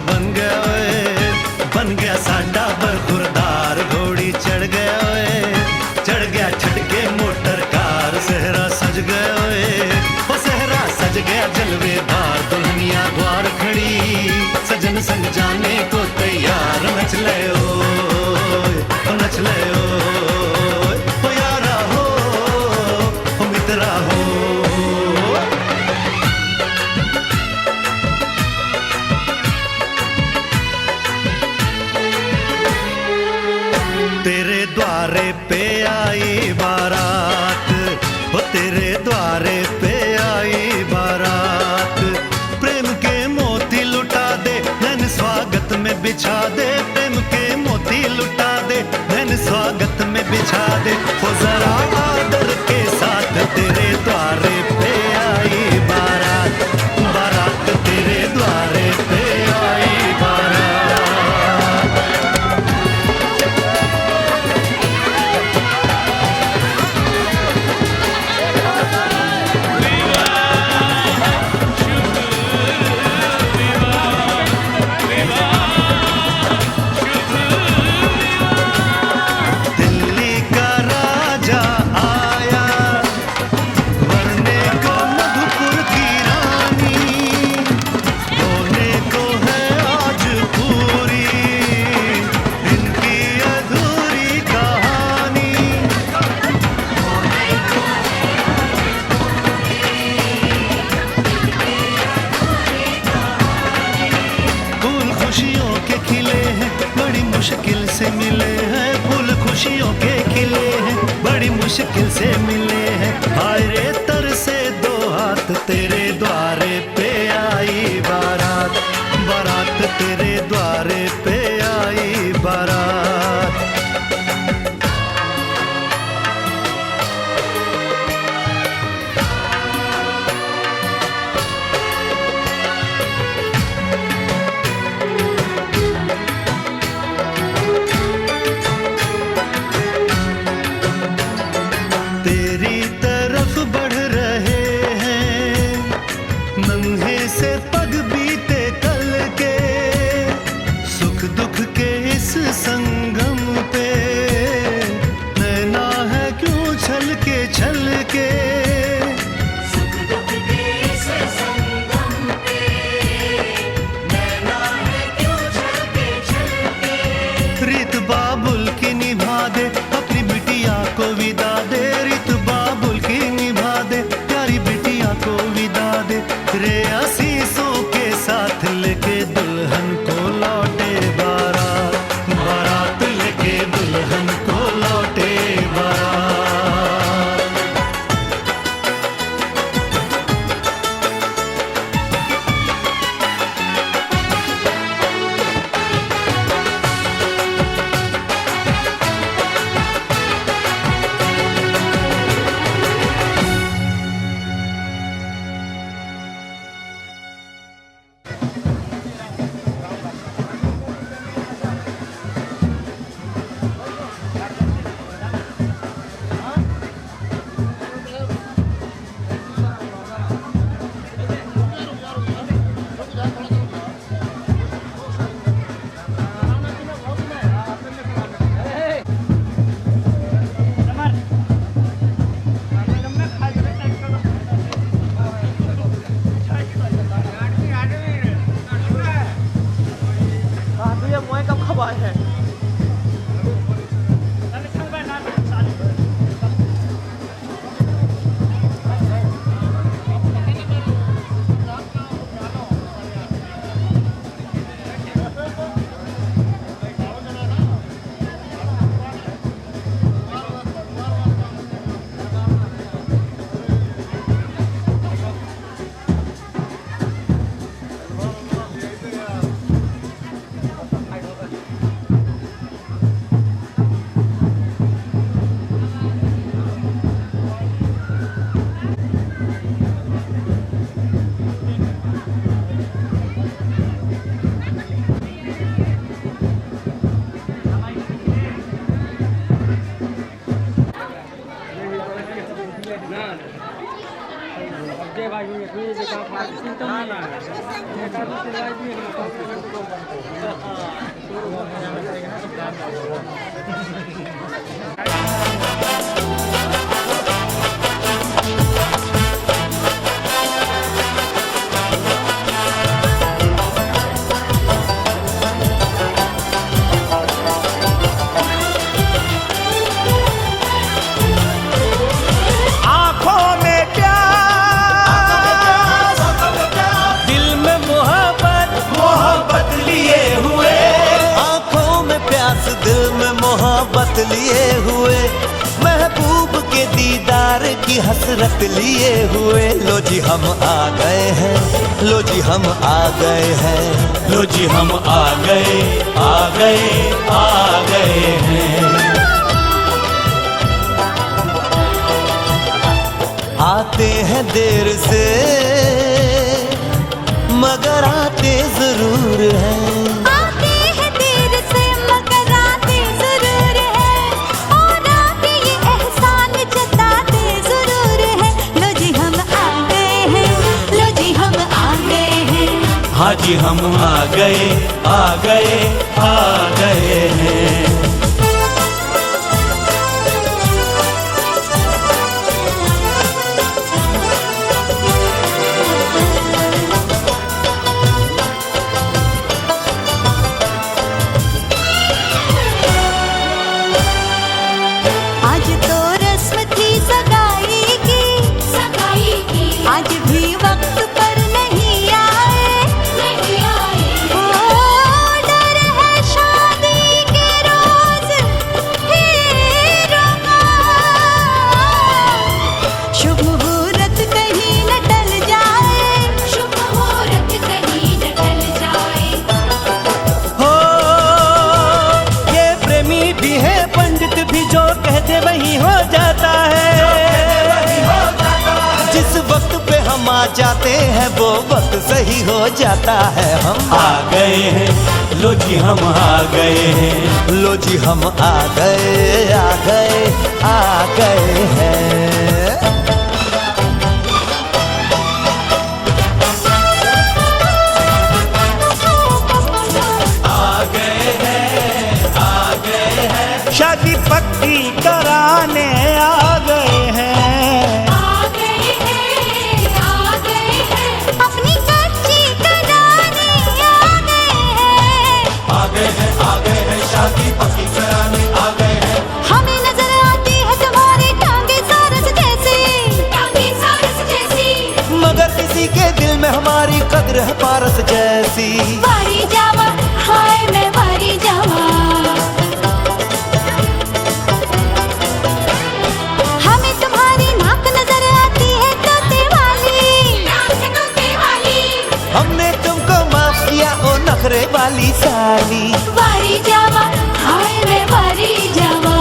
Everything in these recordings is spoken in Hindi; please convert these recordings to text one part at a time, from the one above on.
बन गया ओए, बन गया साडा बरखुरदार। घोड़ी चढ़ गया ओए, चढ़ गया छटके मोटर कार। सहरा सज गया ओए, वो सहरा सज गया जलवेदार। दुल्हनिया द्वार खड़ी, सजन संग जाने को तैयार। नच ले ओए, नच ले ओए, ओ यारा हो, ओ मित्रा हो। तेरे द्वारे पे आई बारात, वो तेरे द्वारे पे आई बारात। प्रेम के मोती लुटा दे, धन स्वागत में बिछा दे। प्रेम के मोती लुटा दे, धन स्वागत में बिछा दे। वो जरा आदर के साथ तेरे द्वारे पे आई बारात। बारात तेरे द्वारे पे आई बारात। मुश्किल से मिले हैं फूल, खुशियों के खिले हैं, बड़ी मुश्किल से मिले हैं। हाय रे तर से दो हाथ, तेरे द्वारे पे आई बारात। बारात तेरे द्वारे पे आई बारात। संगम पे नैना है क्यों छलके छलके। सुख दुख के इस संगम पे नैना है क्यों छलके छलके। रीत बाबुल की निभा दे, अपनी बिटिया को विदा दे। रीत बाबुल की निभा दे, प्यारी बिटिया को विदा दे। रे आशीषों के साथ लेके दुल्हन को लौटे बारात। बारात लेके दुल्हन को लौटे बारात। Dia bagi ni, dia cakap, "Sini tu mana?" Dia kata, "Sini lagi ni." आंखों में प्यार, दिल में मोहब्बत लिए हुए, आंखों में प्यास दिल में मोहब्बत लिए हुए, महबूब के दीदार की हसरत लिए हुए। लो जी हम आ गए हैं, लो जी हम आ गए हैं, लो जी हम आ गए, आ गए, आ गए हैं। आते हैं देर से मगर आते जरूर हैं। आते हैं देर से मगर आते जरूर है, और आके ये एहसान जताते जरूर है। लो जी हम आ गए हैं, लो जी हम आ गए हैं। हाँ जी हम आ गए, आ गए, आ गए हैं। आज तो रस्म थी सगाई की, सगाई की। आज भी वक्त पर नहीं आए, नहीं आए। ओ डर है शादी के रोज हीरों का, शुभ मुहूर्त कहीं न टल जाए, शुभ मुहूर्त कहीं न टल जाए। हो ये प्रेमी भी है पंडित भी, जो कहते वही हो जाता है। जिस वक्त पे हम आ जाते हैं वो वक्त सही हो जाता है। हम आ गए हैं, लो जी हम आ गए हैं। लो जी हम आ गए, आ गए, आ गए हैं। शादी पक्की कराने आ गए हैं। आ गए हैं, आ गए हैं। अपनी कच्ची कराने आ गए हैं। आ गए हैं, आ गए हैं, शादी पक्की कराने आ गए हैं। हमें नजर आती है तुम्हारी टांगे सारस जैसी, टांगे सारस जैसी। मगर किसी के दिल में हमारी कद्र है पारस जैसी। वारी जावा, हाय मैं वारी जावा। हमें तुम्हारी नाक नजर आती है तोते वाली, नाक तोते वाली। हमने तुमको माफ किया ओ नखरे वाली साली। वारी जावा, हाय मैं वारी जावा।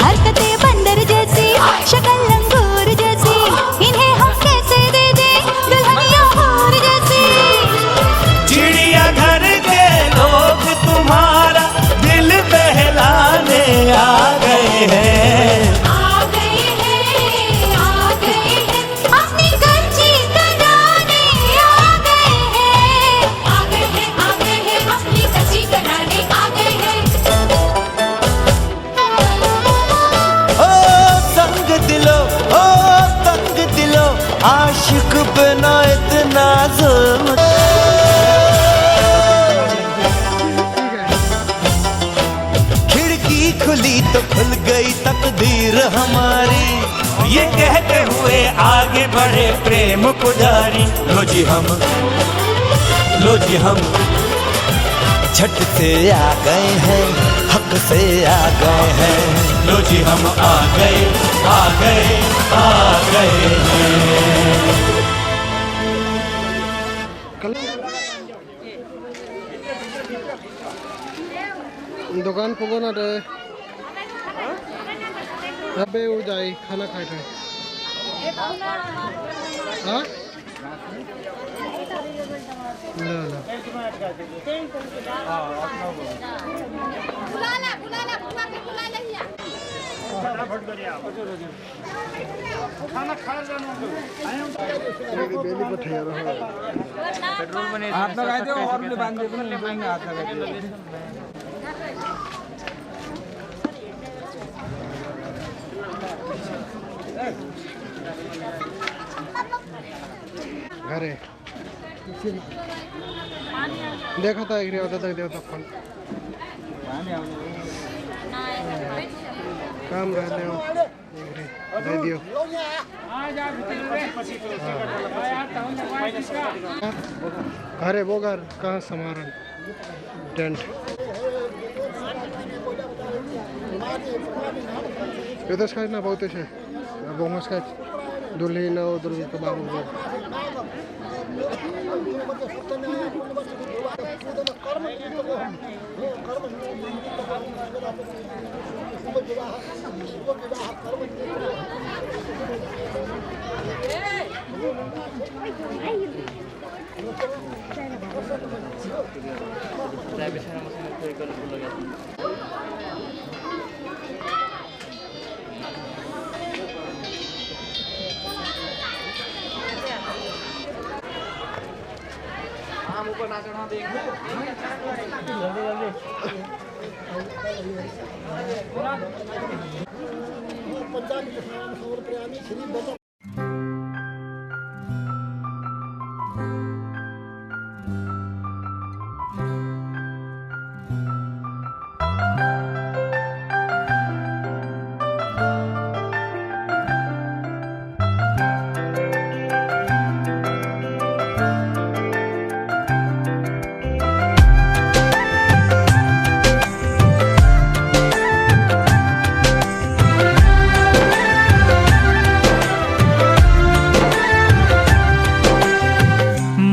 हरकतें बंदर जैसी, शक्ल लंगूर जैसी, इन्हें हम कैसे दे दें दुल्हनिया हूर जैसी। चिड़िया घर के लोग तुम्हारा दिल बहलाने आ गए हैं। आ गए हैं, आ गए हैं। अपनी कच्ची कराने आ गए हैं। आ गए हैं, आ गए हैं। अपनी कच्ची कराने आ गए हैं। ओ तंग दिलो, ओ तंग दिलो, आशिक बिना इतना जुल्म। खिड़की खुली तो खुल गई तकदीर हमारी। ये कहते हुए आगे बढ़े प्रेम पुजारी। लो जी हम, लो जी हम झट से आ गए हैं, हक से आ गए हैं। लो जी हम आ गए, आ गए, आ गए हैं। দোকান পাব না রে যাবে ও যাই খানা খাই থাকে হ্যাঁ না না बेली पठाइएर हात लगाइदियो अरूले बाँध्दै पनि जोइने हात लगाइदियो घरे देखा था एक होता तक देवता फोन काम रहने हो दे दियो अरे वो घर कहाँ समारन टेंट ये तो शायद ना बहुत है बोंगस का दुल्ही ना दुर्गी के बाबू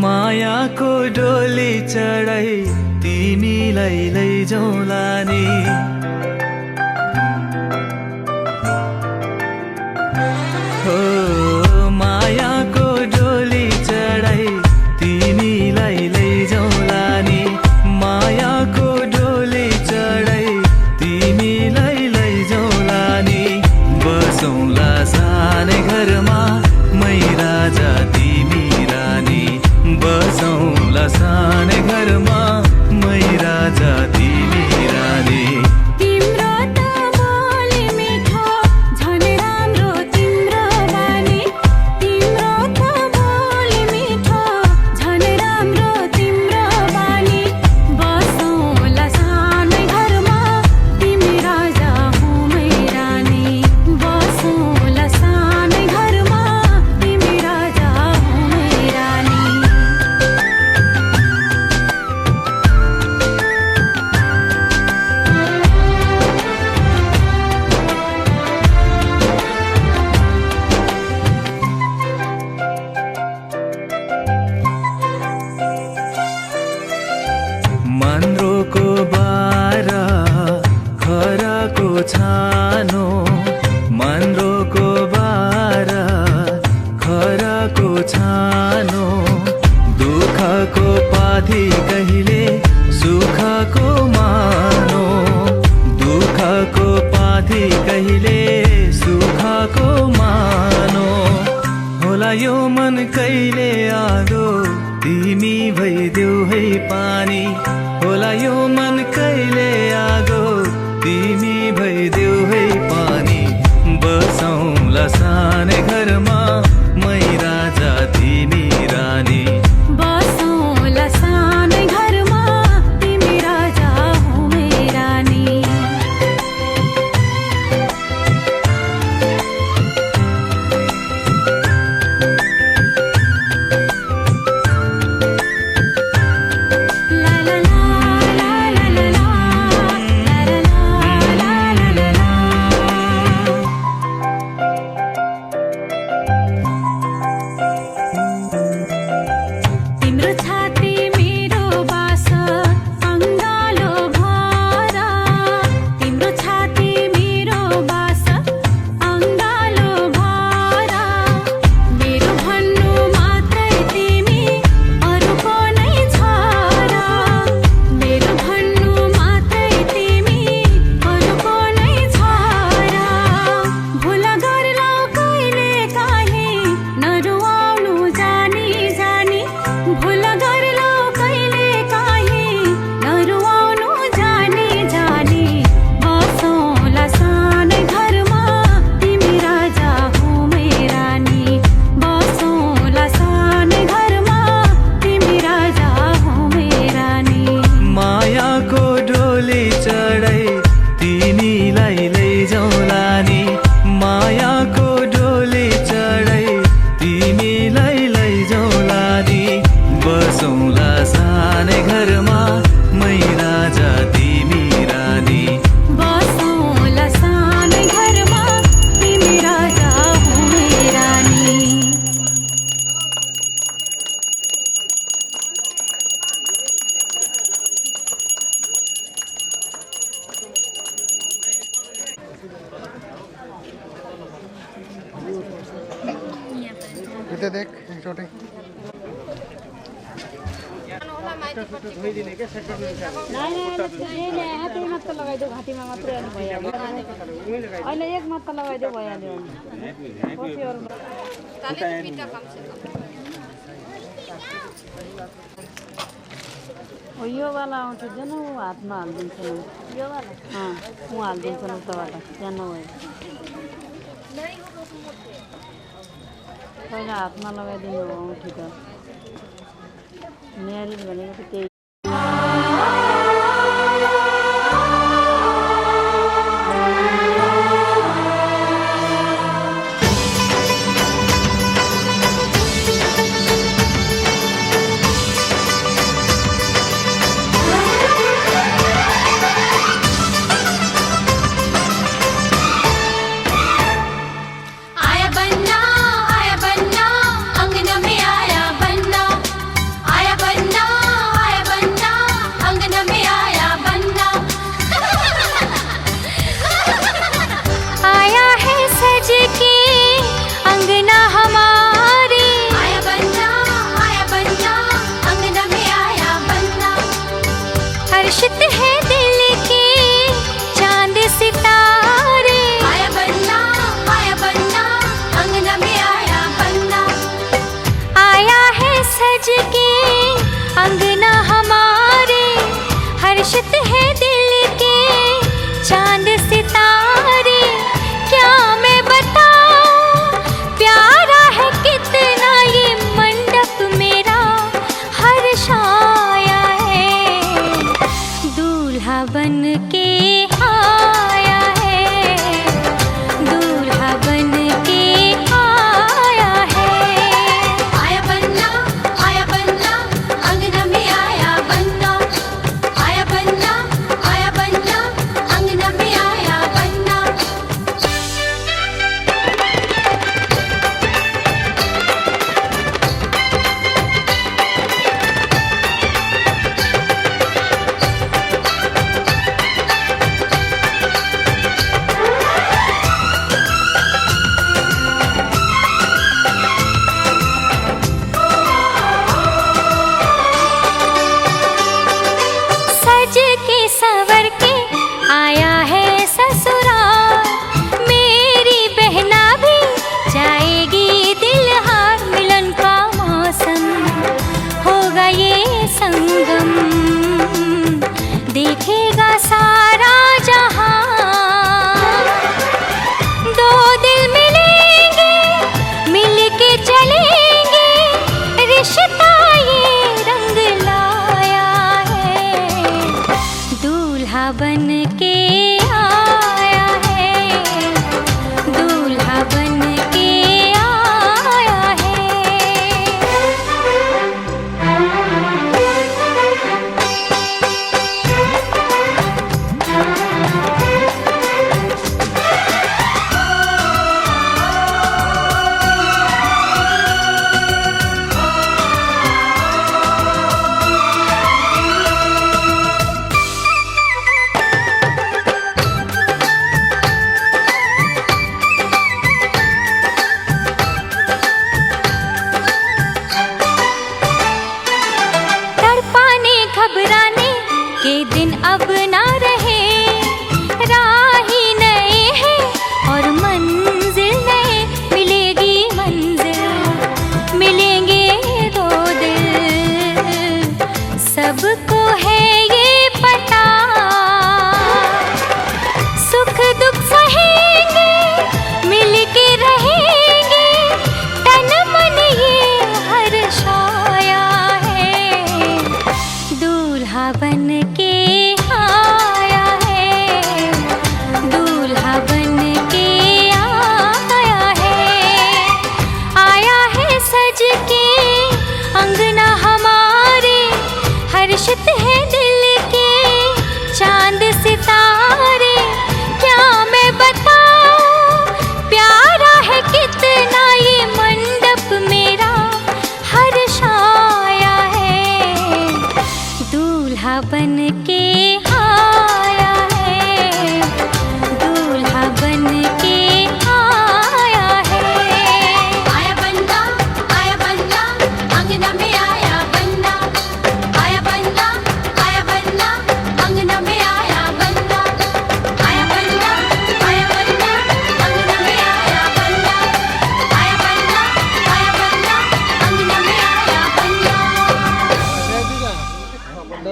मायाको डोली चढाई तिमीलाई लैजाउँला नि हो मायाको डोली चढाई तिमीलाई लैजाउँला नि मायाको डोली चढाई तिमीलाई लैजाउँला नि बसौँला सानै घरमा मै राजा तिमी रानी बसौँला सानै घरमा मै राजा तिमी रानी तिम्रो त बोली मिठो झन् राम्रो तिम्रो बानी तिम्रो त बोली मिठो झन् राम्रो तिम्रो बानी बसौँला सानै घरमा तिमी राजा हो मै रानी बसौँला सानै घरमा तिमी राजा हो मै रानी मन्द्रोको बारा खराको छानो मन्द्रोको बारा खराको छानो दुःखको पाथी कहिले सुखको मानो दुःखको पाथी कहिले सुखको मानो होला यो मन कहिले आगो तिमी भइदेऊ है पानी होला यो मन कहिले आगो तिमी भइदेऊ है पानी बसौँला सानै घरमा मै राजा तिमी रानी बसौँला सानै घरमा तिमी राजा हो मै रानी ला ला ला ला ला घरमा मै राजा तिमी रानी बसौँला सानो घरमा तिमी राजा हुने रानी। इधर देख एकचोटि हातै मात्र लगाइदियो घाँटीमा मात्रै अनि भइहाल्यो अहिले एक मात्र लगाइदियो भइहाल्यो यो वाला आउँछ जन ऊ हातमा हालिदिन्छ यो वाला ऊ हालिदिन्छ उताबाट त्यहाँ नभए पहिला हातमा लगाइदिनु औँठी त म्यारिज भनेको त्यही हर्षित है दिल के चांद सितारे। आया बन्ना अंगना में आया बन्ना। आया है सज के अंगना हमारे हर्षित है दिल के चांद सितारे। क्या मैं बताऊं प्यारा है कितना ये मंडप मेरा हर्षाया है। दूल्हा बन के आया है दूल्हा बन के आया है। आया बन्ना अंगना में आया बन्ना। आया बन्ना अंगना में आया बन्ना। सज के संवर के आया है ससुराल। मेरी बहना भी जाएगी दिलहार। मिलन का मौसम होगा ये संगम देखेगा सारा जहां। दो दिल मिलेंगे मिलके चलेंगे रिश्ता ये रंग लाया है। दूल्हा बन के आया है दूल्हा बन के आया है। तड़पाने घबराने के दिन अब ना रहे। राही नए हैं और मंजिल नए। मिलेगी मंजिल मिलेंगे दो दिल। सबको है ये पता सुख दुख सहेंगे मिलके रहेंगे। तन मन ये हर्षाया है। दूल्हा बन के आया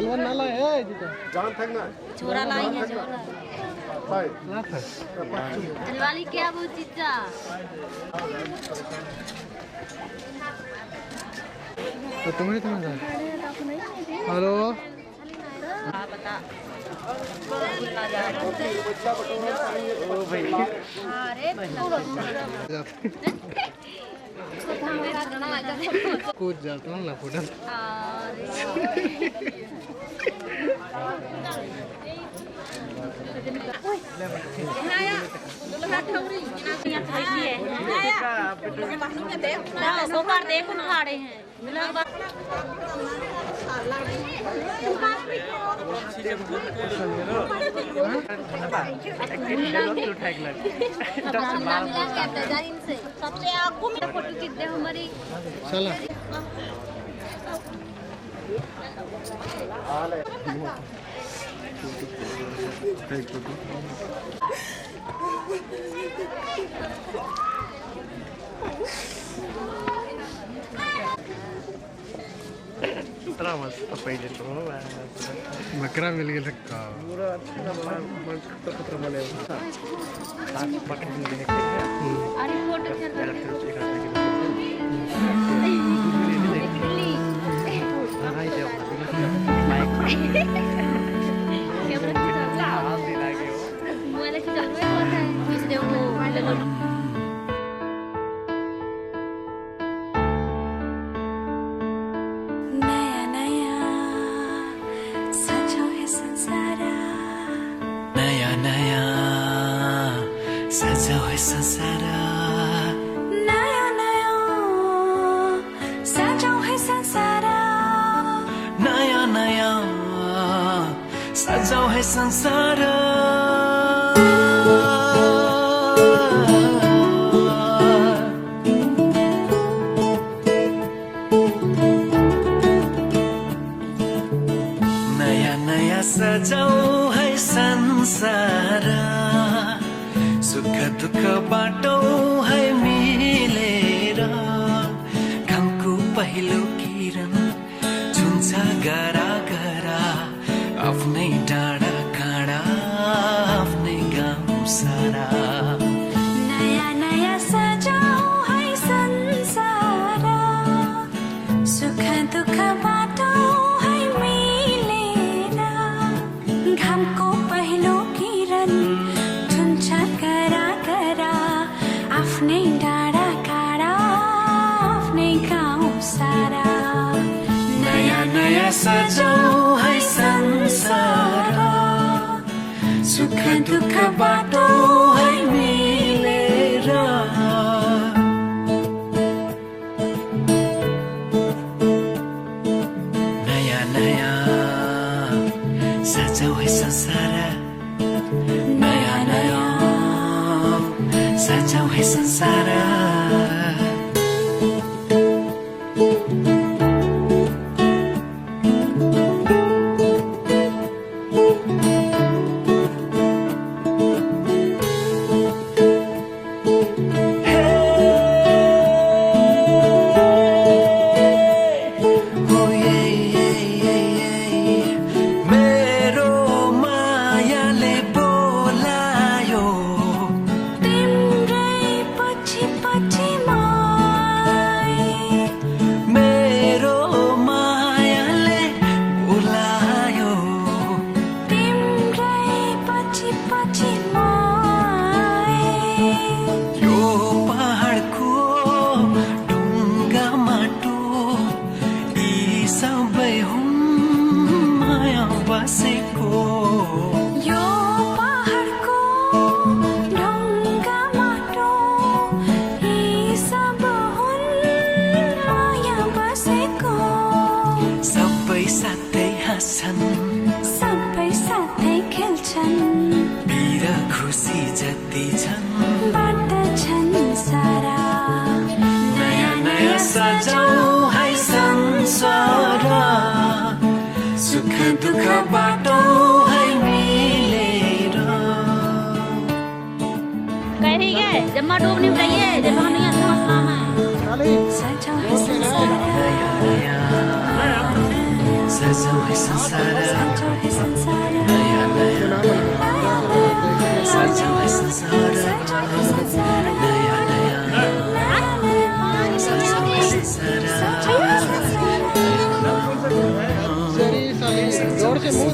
हलवा नाला है जिका जान थक ना छोरा लाई है छोरा भाई ना था दिलवाली क्या वो चीजा तो तुम्हें हेलो हां बता ओ भाई अरे कूद जाता हूँ ना फुटल देख उठाड़े हैं सबसे आगू में फोटो खींच दे हमारी चला बकरा मिल गया का अरे फोटो नया नया सजो है संसार नया नया सजा है संसार नया नया सजो है संसार नया नया सजा है संसार नया नया सजाऊ है संसार सुख दुख बाटो है मिलेर घामको पहिलो किरण छुन्छ गरा गरा आफ्नै डाँडा काँडा आफ्नै गाउँ सारा नया नया सजो है संसार सुख दुख बाटो है मिलेर घामको पहिलो किरण छुन्छ करा करा आफ्नै डाँडा काँडा आफ्नै गाउँ सारा नया नया सजाऊ है संसार सुख दुख बाटो है मिलेर नया नया सजाऊ है संसार नया नया सजाऊ है संसार मेरो मायाले बोलायो तिम्रै पछि पछि मेरो मायाले बोलायो तिम्रै पछि पछि यो पहाडको ढुङ्गा माटो यी सबै हुन् माया बसेको यो पहाडको ढुङ्गा माटो यी सब हुन् माया बसेको सबै साथै हाँस्छन् सबै साथै खेल्छन् वीर खुसी जति छन् बाँड्दछन् सारा नयाँ नयाँ सजाऊ है संसार सुख दुख बाटो है मिलेर कह रही है जब माँ डूब नहीं रही है जब हम यहाँ समझना है सजो है संसार सजा है संसार नया नया सजा है संसार नया नया सजा है संसार सरी साली जोर से मुंह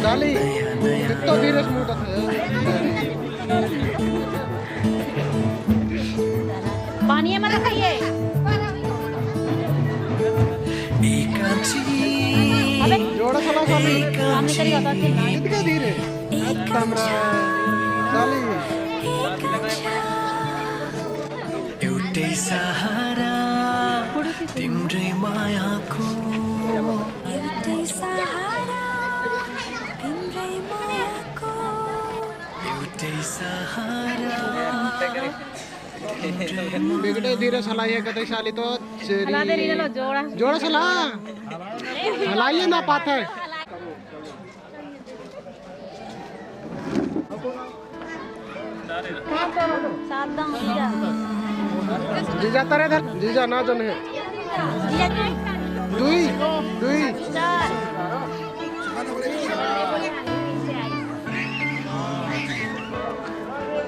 साली कितना धीरे से मुंह है पानी में रखिए अबे जोड़ा साला साली सामने तेरी आवाज से ना कितना धीरे कमरा साली एउटै सहारा तिम्रै मायाको एउटै सहारा तिम्रै मायाको एउटै सहारा बिगड़े धीरे सलाइए कतई साली तो हला दे रही लो जोड़ा जोड़ा सला हलाइए ना पाते सावधान जीजा जीजा तरे धर जीजा ना जने जीजा दुई दुई चार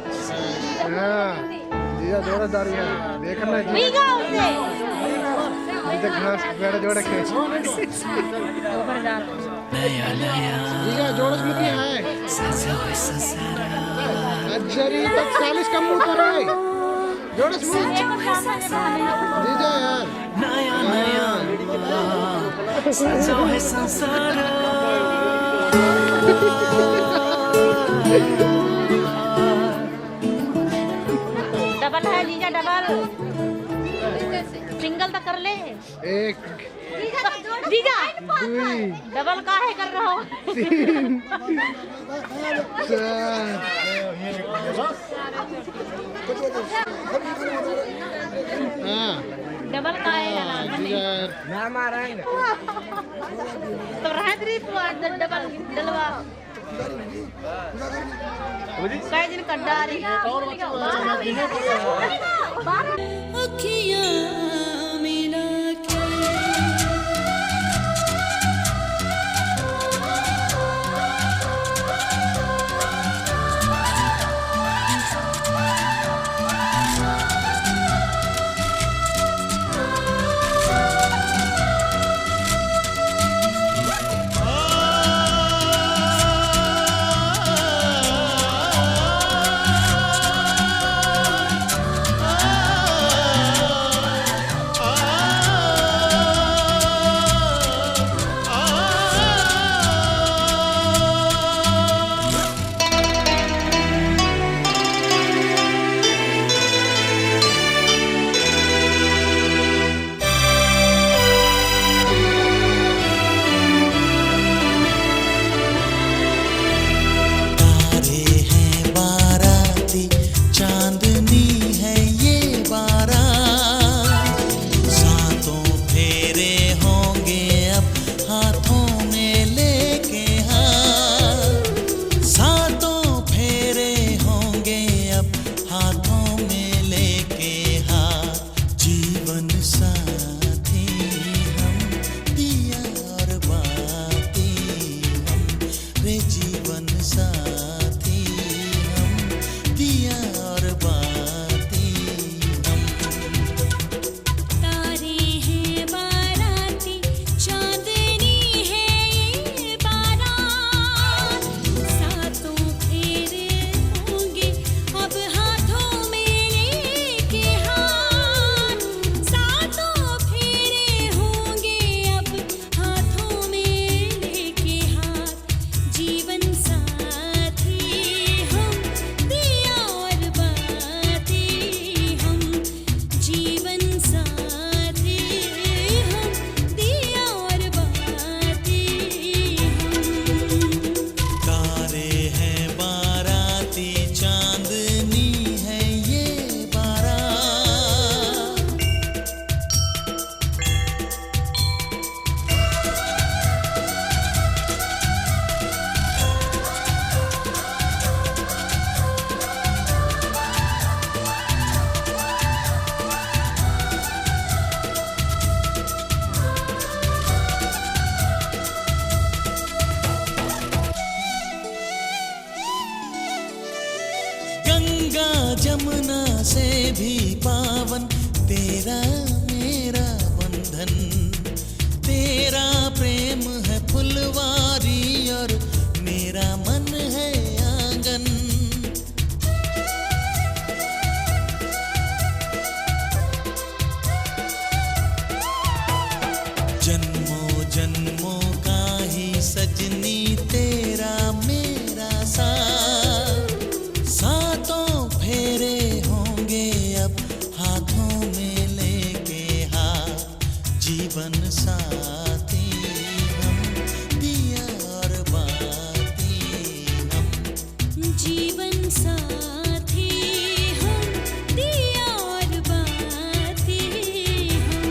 हाँ जीजा जोड़ेदारी है देखना जी भीगा उसे जीजा घास पेड़ जोड़ के ऊपर जा नया नया जीजा जोड़ में क्या है सजा है संसार अजरी तक 40 कम मुंह तो रहे जोड़ में जीजा यार नया नया सजा है संसार डबल है जीजा डबल सिंगल तो कर ले एक जीजा दुई डबल का है कर रहा हो तीन चार हाँ डबल का है जीजा ना मारेंगे तो रहे तेरी डबल डलवा कई दिन कड्डा रही अखियाँ मिला के भी पावन तेरा मेरा बंधन। तेरा प्रेम है फुलवारी और मेरा मन है आंगन। जन्मों जन्मों का ही सजनी तेरा मेरा साथ। सातों फेरे होंगे अब हाथों में लेके हाथ। जीवन साथी हम दिया और बाती हम। जीवन साथी हम दिया और बाती हम।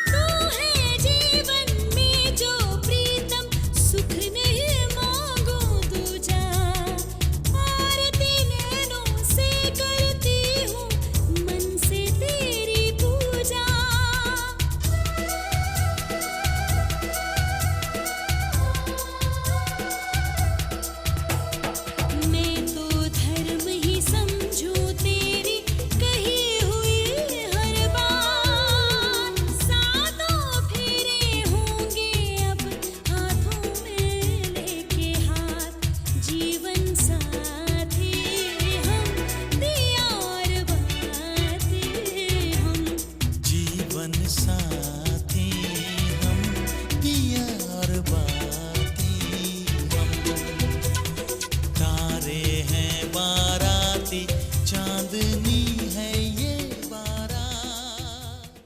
तू है जीवन में जो प्रीतम सुख नहीं मांगो दूजा। आरती नैनों से करती हूँ मन से तेरी पूजा। मैं तो धर्म ही समझूं तेरी कही हुई हर बात। सातों फेरे होंगे अब हाथों में लेके हाथ। जीवन साथी हम दिया और बाती हम। जीवन साथी हम दिया और बाती हम। तारे हैं बाराती चांदनी है ये बारात।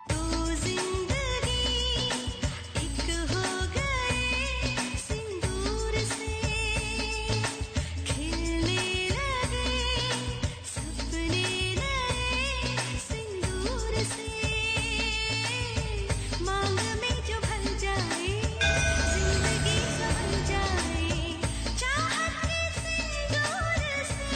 तो जिंदगी एक हो गए सिंदूर से। खिलने लगे सपने नए सिंदूर से। मांग में जो भर जाए जिंदगी संभल जाए चाहत के सिंदूर से।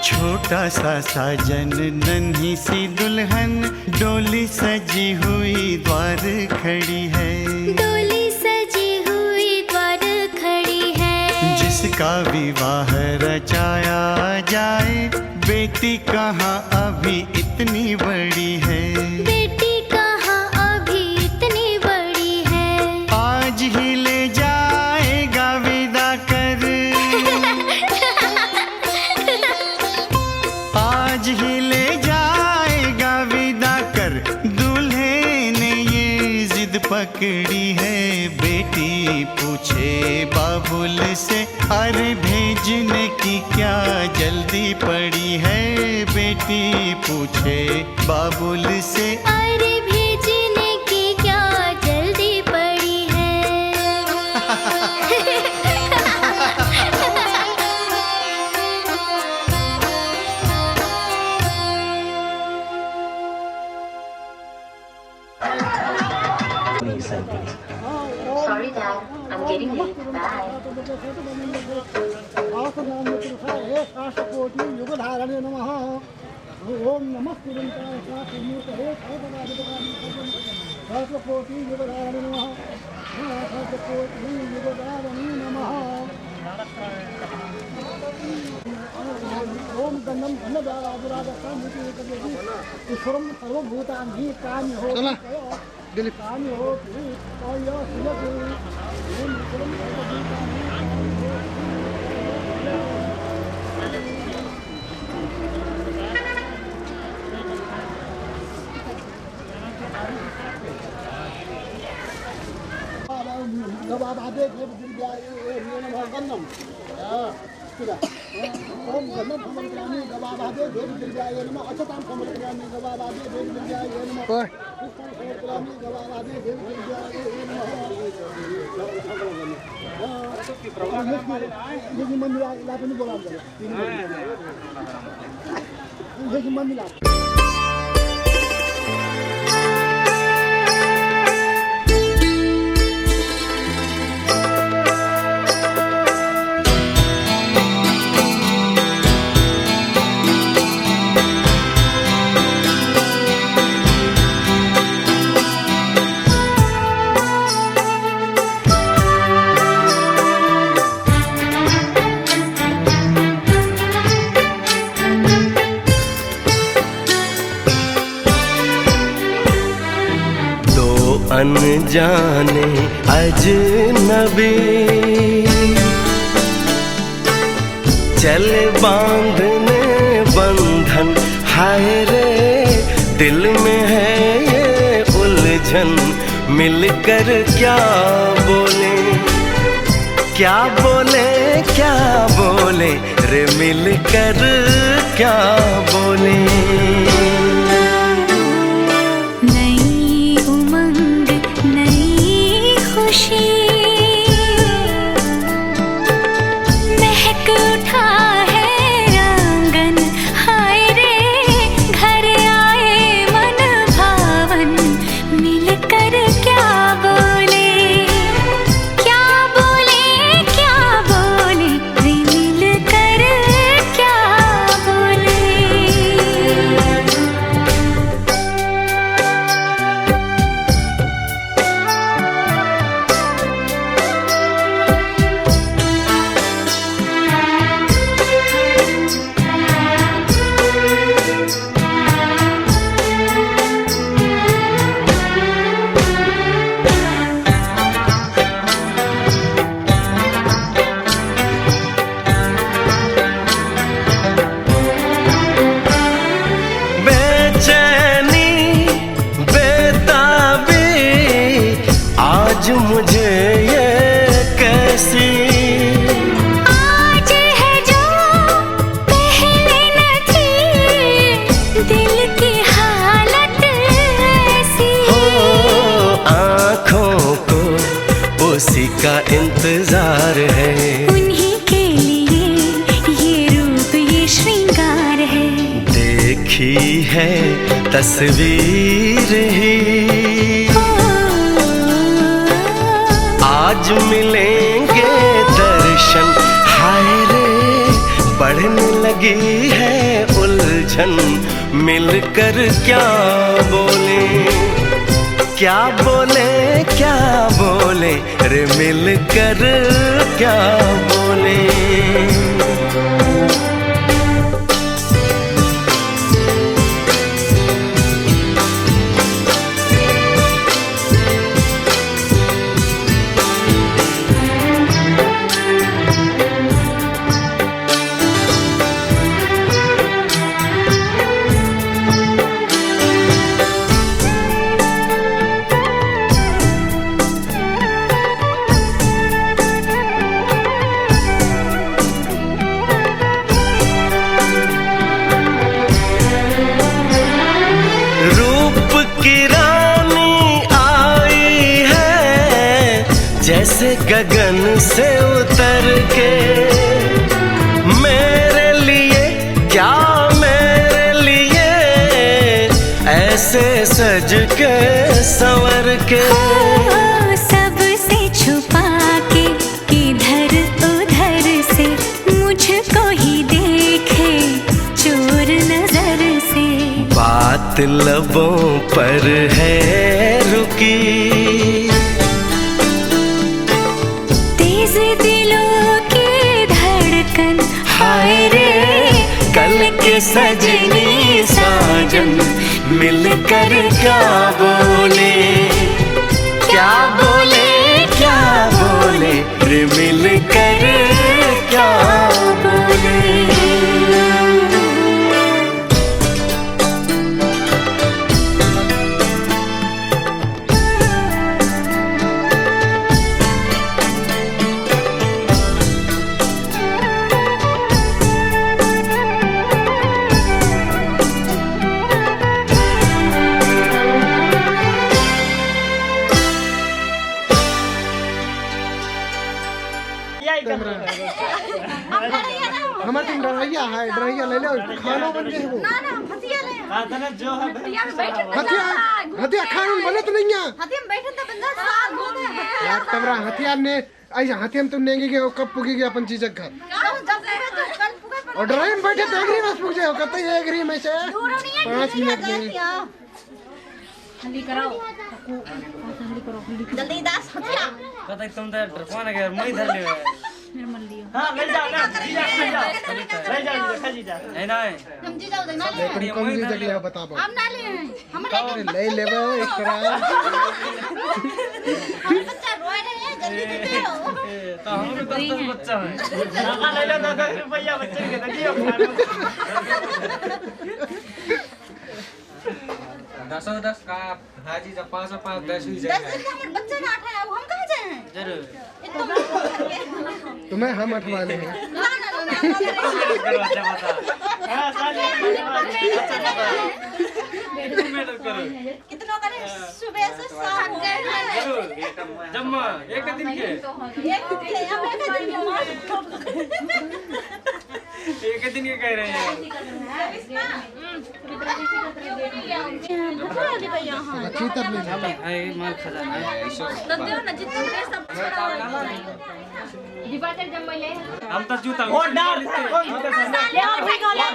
छोटा सा साजन नन्ही सी दुल्हन डोली सजी हुई द्वार खड़ी है। डोली सजी किसका विवाह रचाया जाए, बेटी कहाँ अभी इतनी बड़ी है, बेटी कहाँ अभी इतनी बड़ी है। आज ही ले जाएगा विदा कर, आज ही ले जाएगा विदा कर, दूल्हे ने ये जिद पकड़ी है। बेटी पूछे बाबुल से, अरे भेजने की क्या जल्दी पड़ी है, बेटी पूछे बाबुल से, अरे भेजने की क्या जल्दी पड़ी है। Sorry, Dad. I'm getting late. Bye. युगधारणे नमः। ओम नमस्ते सहस्रकोटि युगधारणे नमः। सहस्रकोटि युगधारणे नमः। ओम गन्धम ईश्वरम सर्वभूतानि कानि हो कानि हो गवाबादे गन्धम ओम गन्धम समर्पयामि गवाबादे देवदिव्याय नमः। अचतां समर्पयामि गवाबादे देवदिव्याय नमः। समर्पयामि गवाबादे देवदिव्याय नमः। ये मंदिर इलाके में बोला ये मंदिर अनजाने अजनबी चल बांधने बंधन, हाय रे दिल में है ये उलझन, मिलकर क्या बोले क्या बोले क्या बोले रे, मिलकर क्या बोले। महक उठा है आंगन, हाय रे घर आए मन भावन, मिलकर क्या बोले क्या बोले क्या बोले रे, मिलकर क्या बोले। मुझे ये कैसी आज है जो पहले न थी, दिल की हालत ऐसी हो, आँखों को उसी का इंतजार है, उन्हीं के लिए ये रूप ये श्रृंगार है। देखी है तस्वीर ही आज मिलेंगे दर्शन, हाय रे बढ़ने लगी है उलझन, मिलकर क्या बोले क्या बोले रे मिलकर क्या बोले। जैसे गगन से उतर के मेरे लिए ऐसे सज के संवर के। सबसे छुपा के इधर उधर से मुझको ही देखे चोर नजर से। बात लबों पर है रुकी, हाय रे कल के सजनी साजन मिलकर क्या बोले रे मिलकर क्या बोले। हमारे टीम डरैया है, डरैया ले लो, खाना बन गए वो। हथिया खाना बने तो नहीं है। यार तमरा हथियार ने ऐसा हथियार तुम नेंगे के कब पुगेगी अपन चीज घर। और डराई में बैठे तो एग्री बस पुग जाओ, कब तक एग्री में से 5 मिनट में जल्दी कराओ, जल्दी दास हथिया कतई तुम तो डरवाना के मैं इधर ले निर्मल लियो। हां ले जाओ ना, ले जाओ खजी जा नहीं नहीं हम जी जाओ ना ले तुम कम जी जगह बताओ। हम ना ले हमरे ले लेबो एक करा। हम बच्चा रोए रहे जल्दी दे दो। तो हम भी 10 बच्चा है लगा ले लो 10 रुपया बच्चे के दियो खाना 10 का हाजी जब 5 10 हुई जाएगा। 10 का बच्चे ना उठाए अब हम कहां जाए जरूर तुम्हें हम अठवा लेंगे। ना करो अच्छा बता। हां साले मेहनत करो कितना करे सुबह से शाम गए हैं जरूर जम्मा एक दिन के एक दिन के कह रहे हैं चीतर नहीं है माल खजाना है तो दो ना जितना सब डिपार्टमेंट जब मैं ले हम तो जूता वो डाल ले और भाई को ले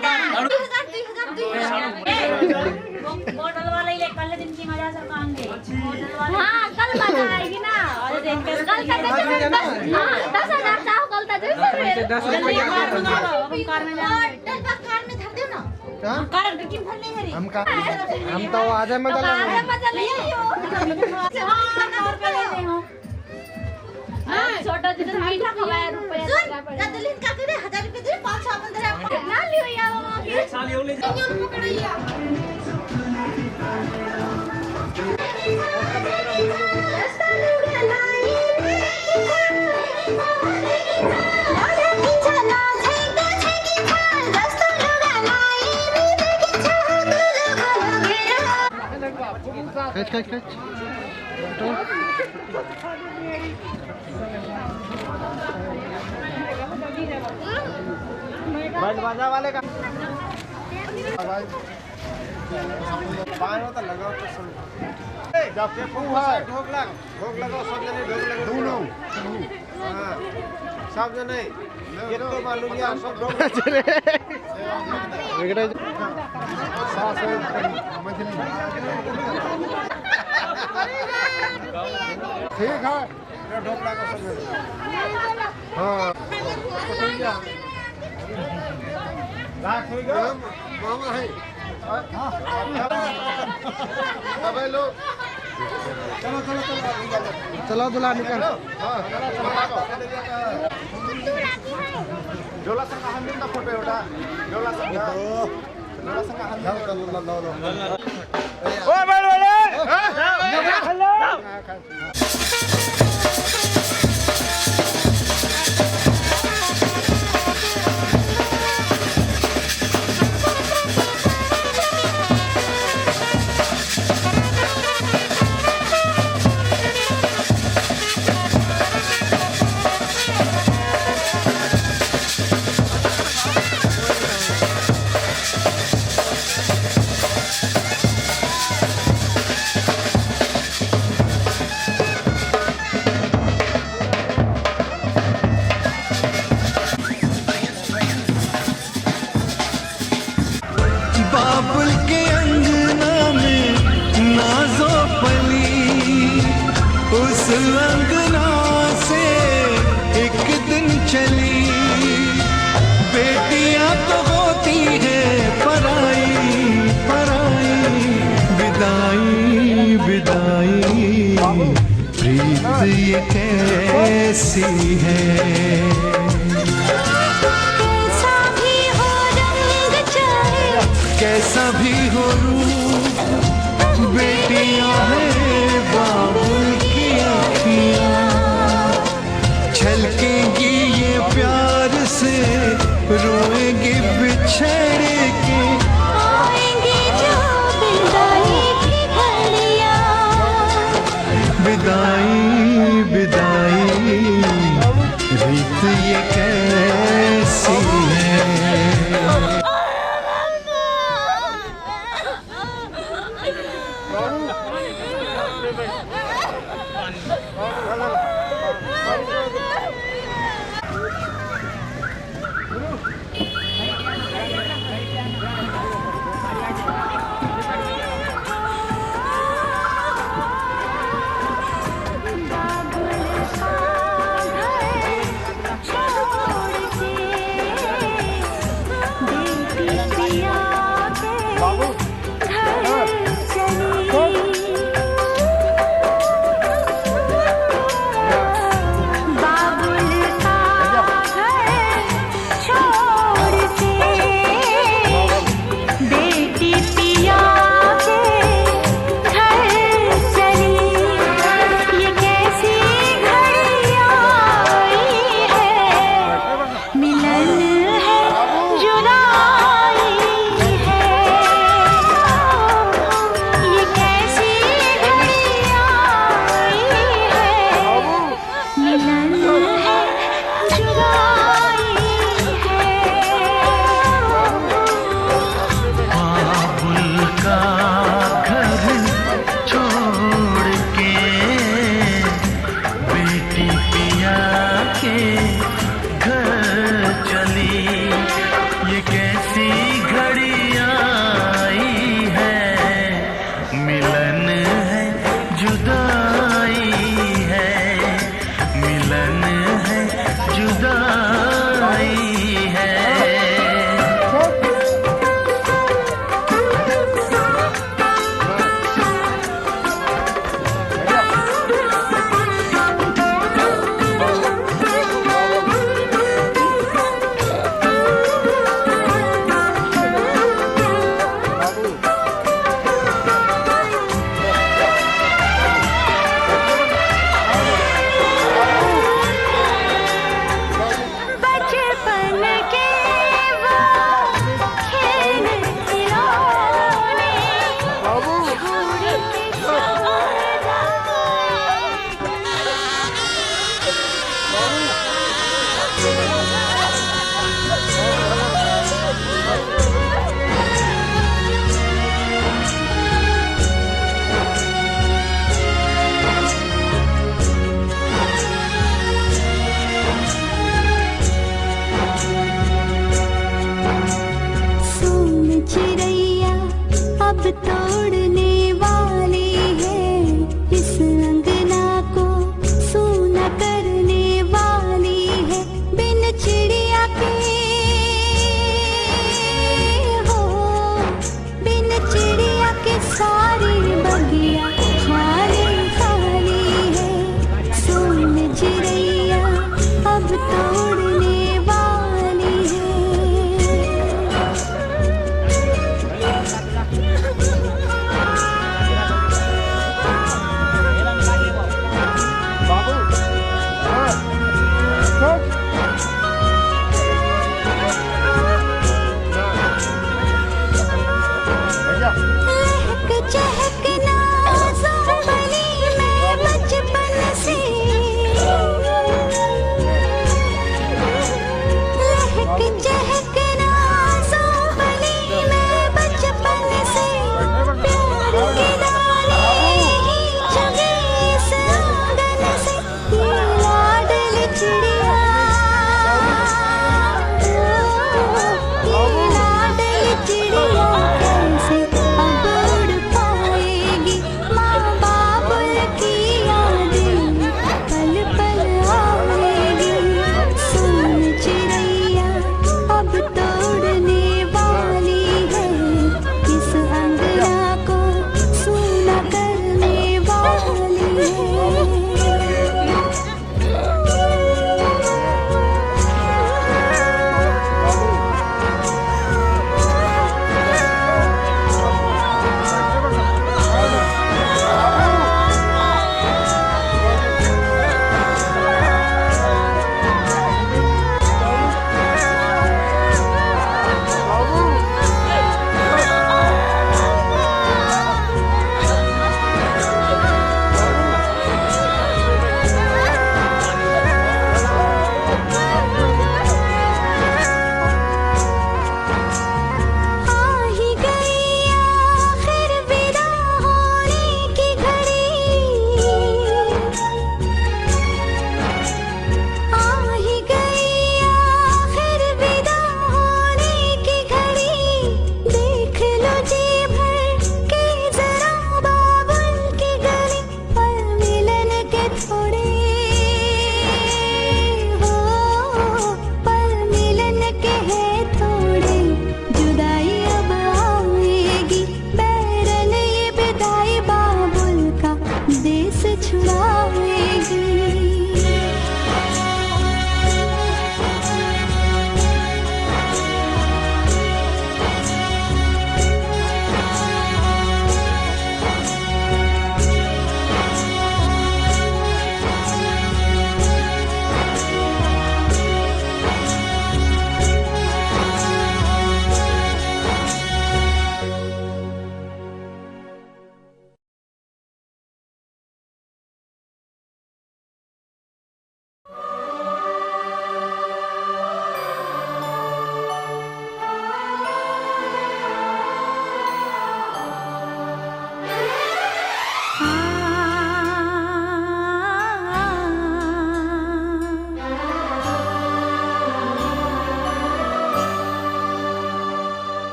2000 मॉडल वाला ही ले कल दिन की मजा सब आएंगे मॉडल वाला। हां कल मजा आएगी ना और देख के कल का 10,000 चाहो कल तक जल्दी कार मंगा लो हम कार में जाएंगे कार में धर दो ना कार डिक्की भर ले हरी हम तो आधे मजा ले लियो हां और पे ले हो हां छोटा जितना मीठा खवाया रुपया दिल्ली का करे 1000 रुपए दे 500 15 ना लियो यार एक साल ये ले जा पकड़िया खच बाजा वाले का पान होता लगाओ तो सुन जब से फूल है ढोक लगाओ सब जने ढोक लगाओ दोनों हां सब जने ये तो मालूम है सब ढोक चले वेगड़ा सास मछली ठीक है ये ढोकला का सब हाँ रात हो गया मामा है सब लोग चलो चलो चलो चलो दुला निकल जोला संग हामी ना फोटो एउटा जोला संग हामी ओ बैल वाले हेलो बाबुल के अंगना में नाजो पली उस अंगना से एक दिन चली बेटियां तो होती है पराई पराई विदाई विदाई प्रीत ये कैसी है कैसा भी हो रूप बेटियां हैं बाबुल की अखियां छलकेंगी ये प्यार से रोएंगी बिछड़ के आएंगी जो विदाई की घड़ियां विदाई विदाई रीत ये कैसी है तोड़ने वाली है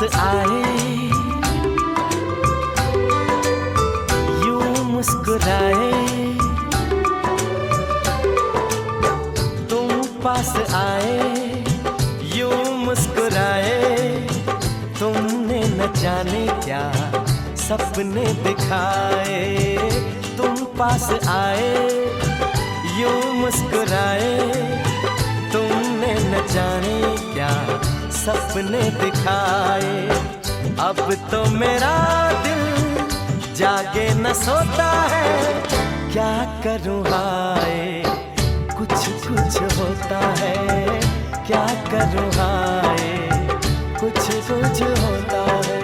आए यूं मुस्कुराए, तुम पास आए यूं मुस्कुराए, तुमने न जाने क्या सपने दिखाए। तुम पास आए यूं मुस्कुराए, तुमने न जाने क्या सपने दिखाए। अब तो मेरा दिल जागे न सोता है, क्या करूँ हाय कुछ कुछ होता है, क्या करूँ हाय कुछ कुछ होता है।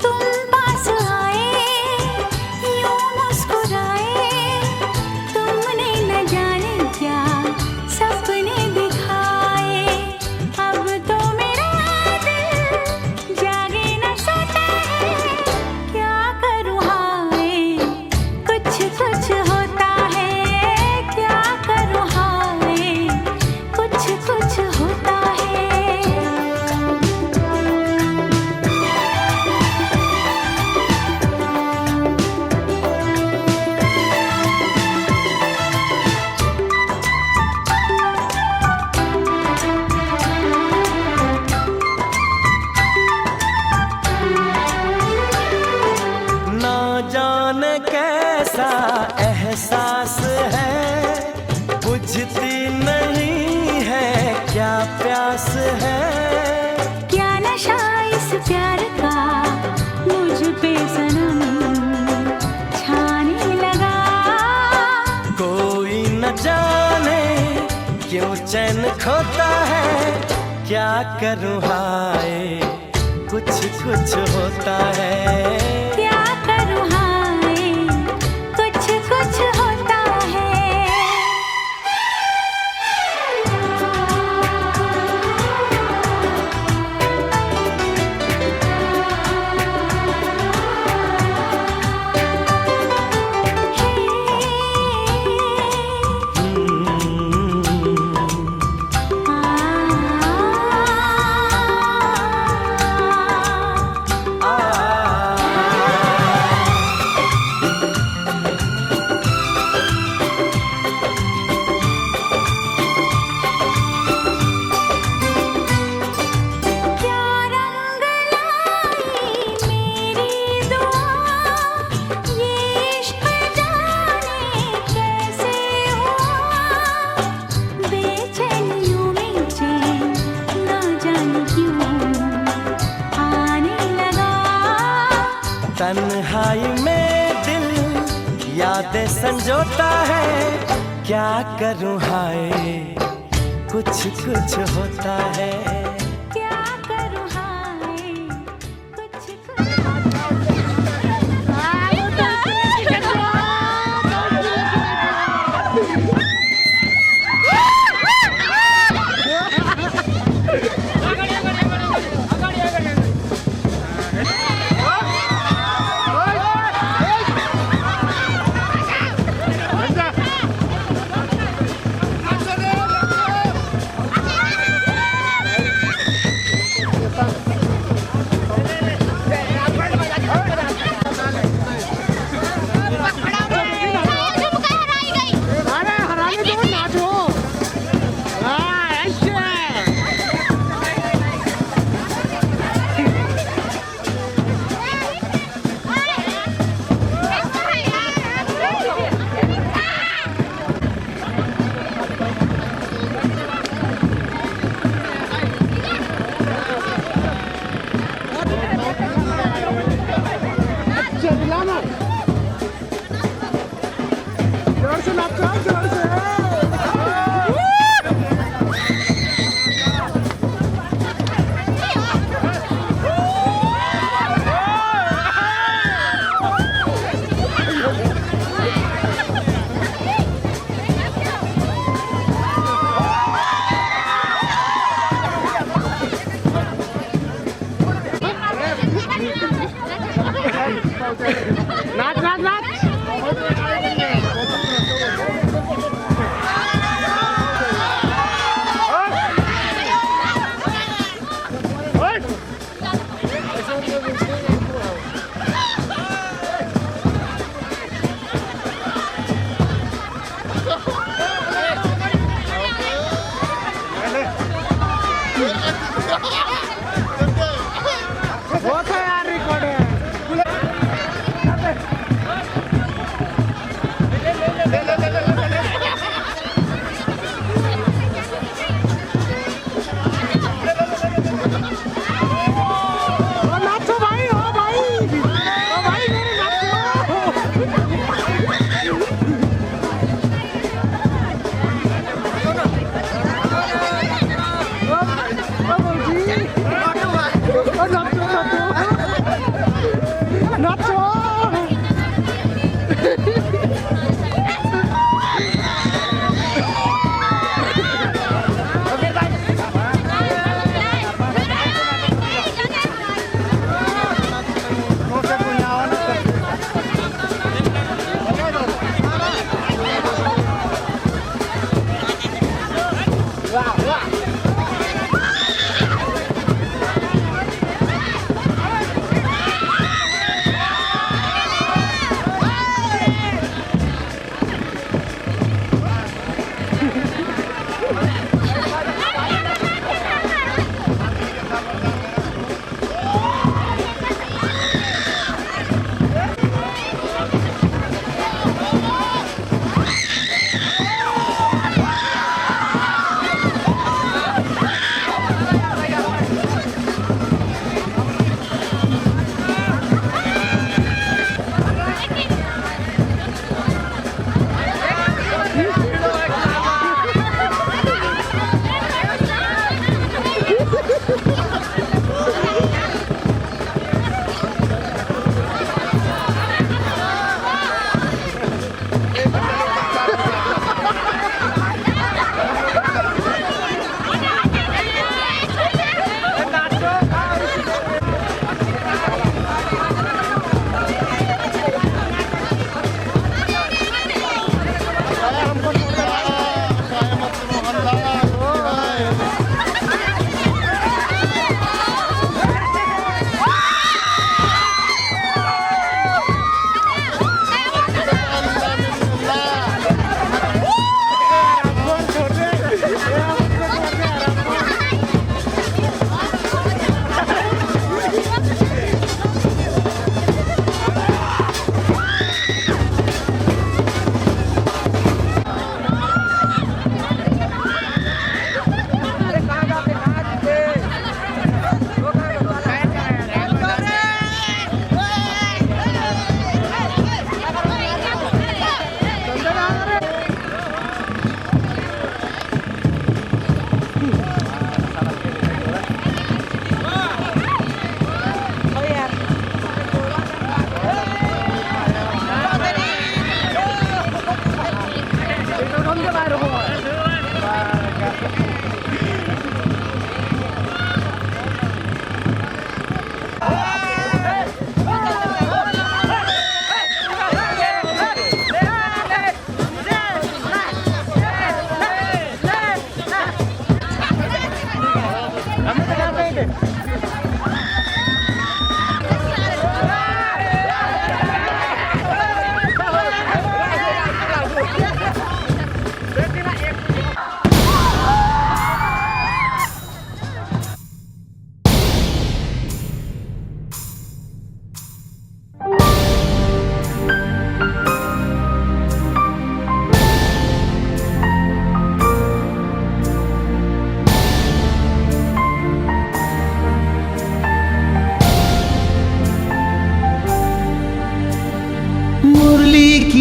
तुम पास आए यूं मुस्कुराए, तुमने न जाने क्या सपने दिखाए। अब तो मेरा दिल जागे न सोता है, क्या करूँ हाय कुछ कुछ होता है, क्या करूँ हाय कुछ कुछ होता है। ना जाने कैसा एहसास है, बुझती नहीं है क्या प्यास है। क्या नशा इस प्यार का मुझ पे सनम छाने लगा। कोई न जाने क्यों चैन खोता है, क्या करूँ हाय कुछ कुछ होता है। क्या करूँ हाय कुछ कुछ होता है। क्या रंग लाई मेरी दुआ, ये इश्क जाने कैसे हुआ। बेचैनियों में चैन ना जाने क्यों आने लगा। तन्हाई में दिल यादें संजोता है, क्या करूँ हाय कुछ कुछ होता है। क्या करूँ हाय कुछ कुछ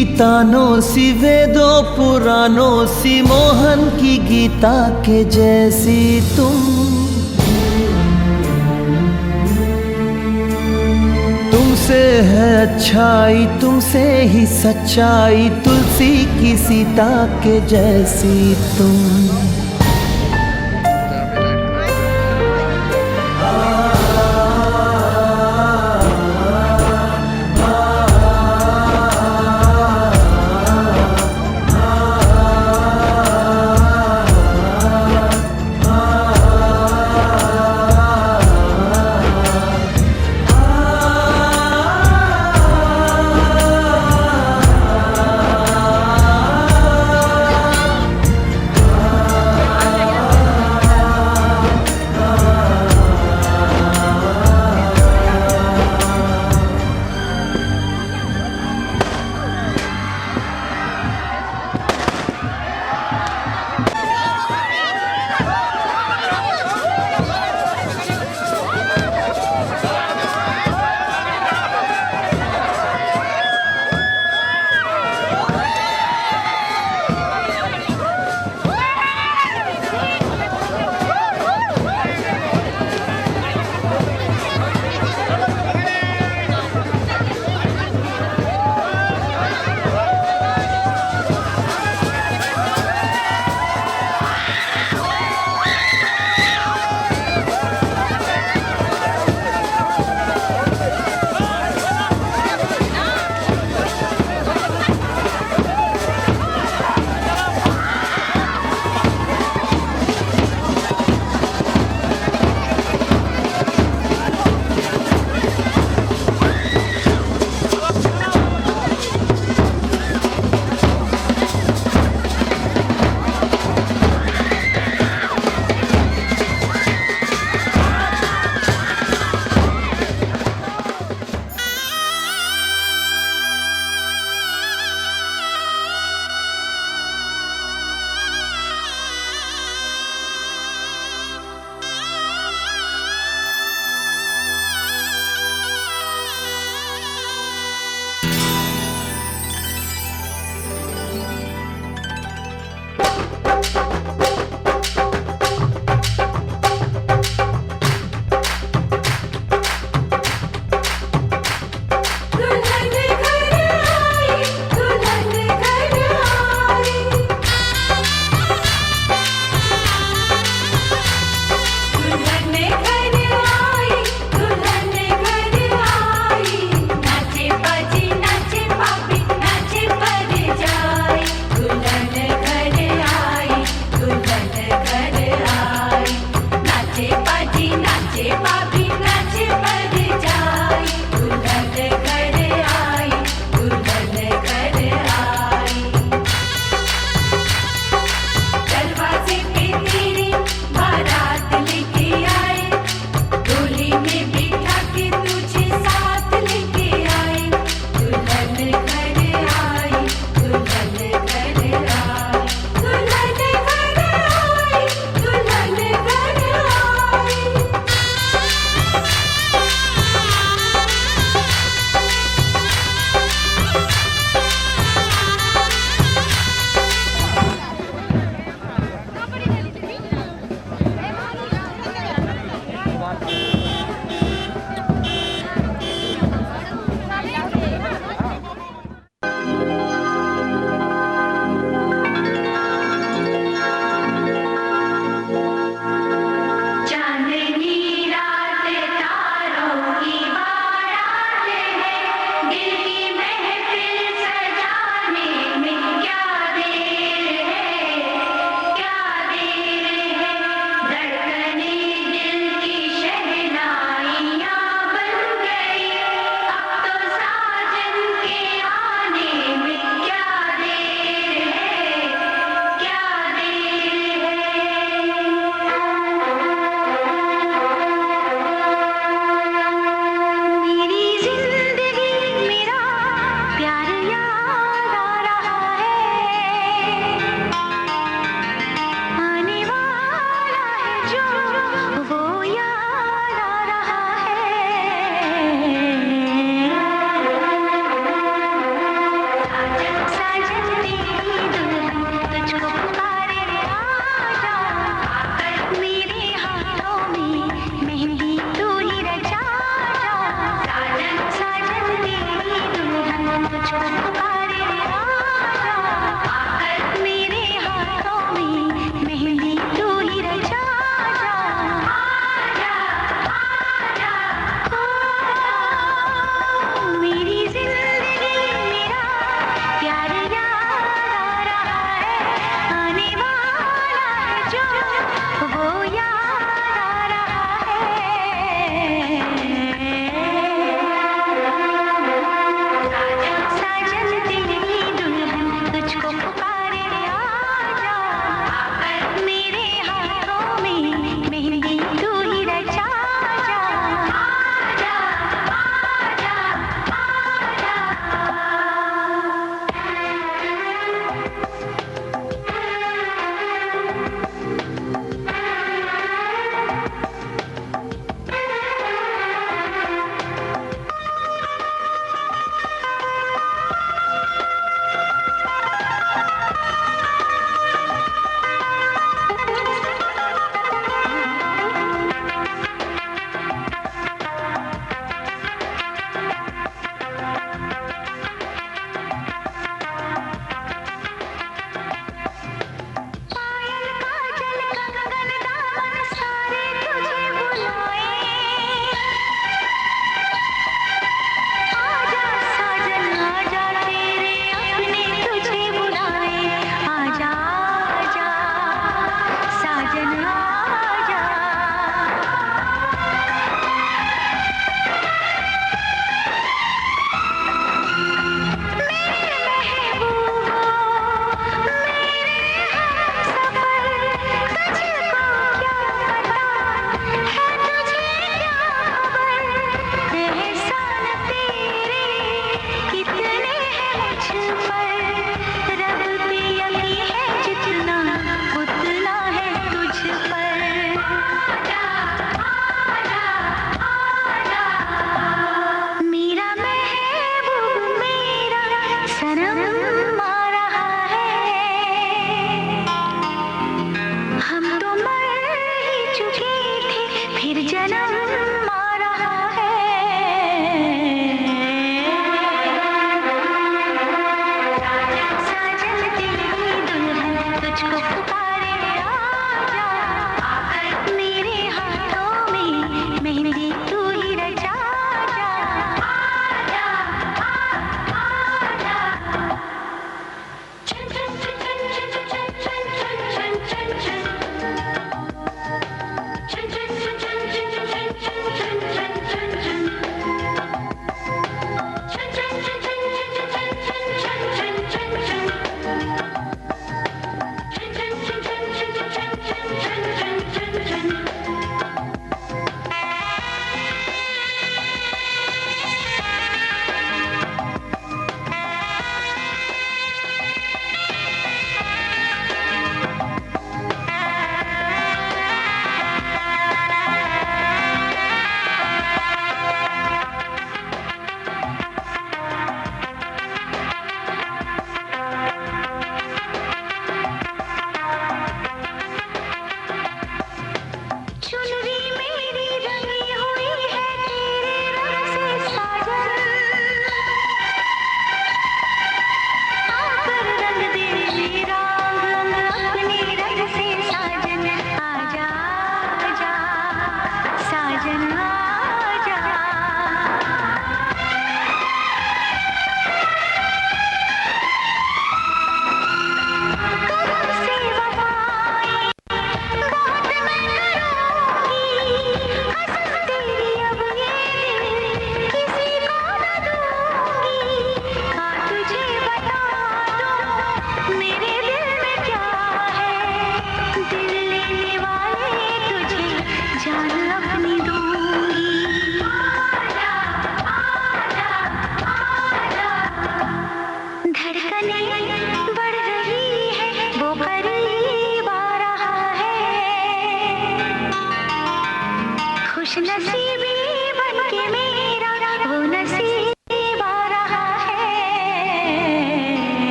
गीतानों सी वेदों पुराणों सी मोहन की गीता के जैसी तुमसे है अच्छाई तुमसे ही सच्चाई तुलसी की सीता के जैसी तुम।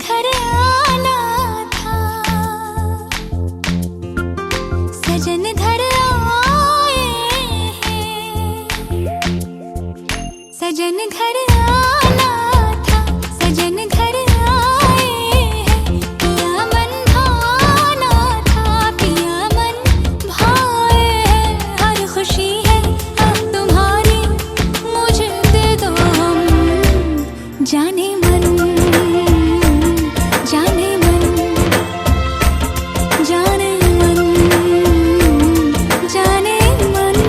घर आना था, सजन घर आए हैं, सजन घर आना था, सजन घर आए हैं, पिया मन भाना था, पिया मन भाए हैं, हर खुशी है अब तुम्हारी, मुझे दे दो हम जाने मन, जाने मन, जाने मन, जाने मन।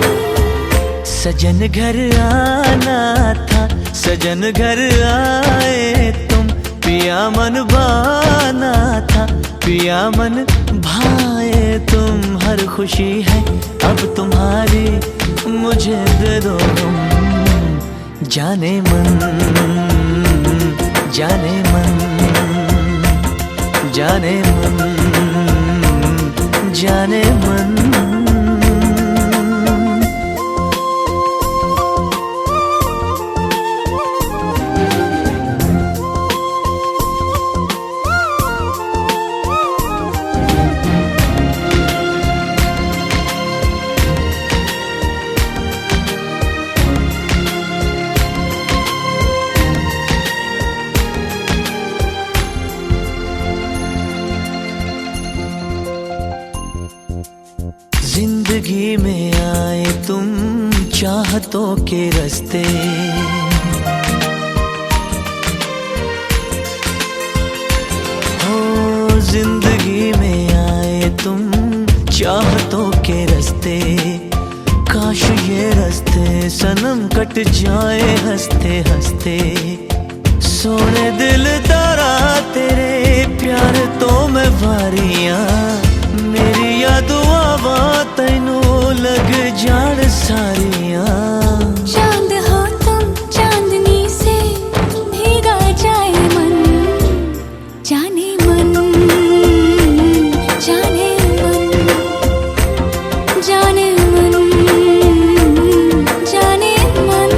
सजन घर आना था, सजन घर आए तुम, पिया मन भाना था, पिया मन भाए तुम, हर खुशी है अब तुम्हारी, मुझे दे दो तुम जाने मन, जाने मन, जाने मन, जाने मन। जिंदगी में आए तुम चाहतों के रास्ते, हो जिंदगी में आए तुम चाहतों के रास्ते, काश ये रास्ते सनम कट जाए हंसते हंसते, सोने दिल तारा तेरे प्यार तो मैं वारियां, मेरी याद आवा तैनू लग जान सारियां। चांद हो तुम चांदनी से भीगा जाए मन, जाने मन, जाने मन, जाने मन, जाने मन।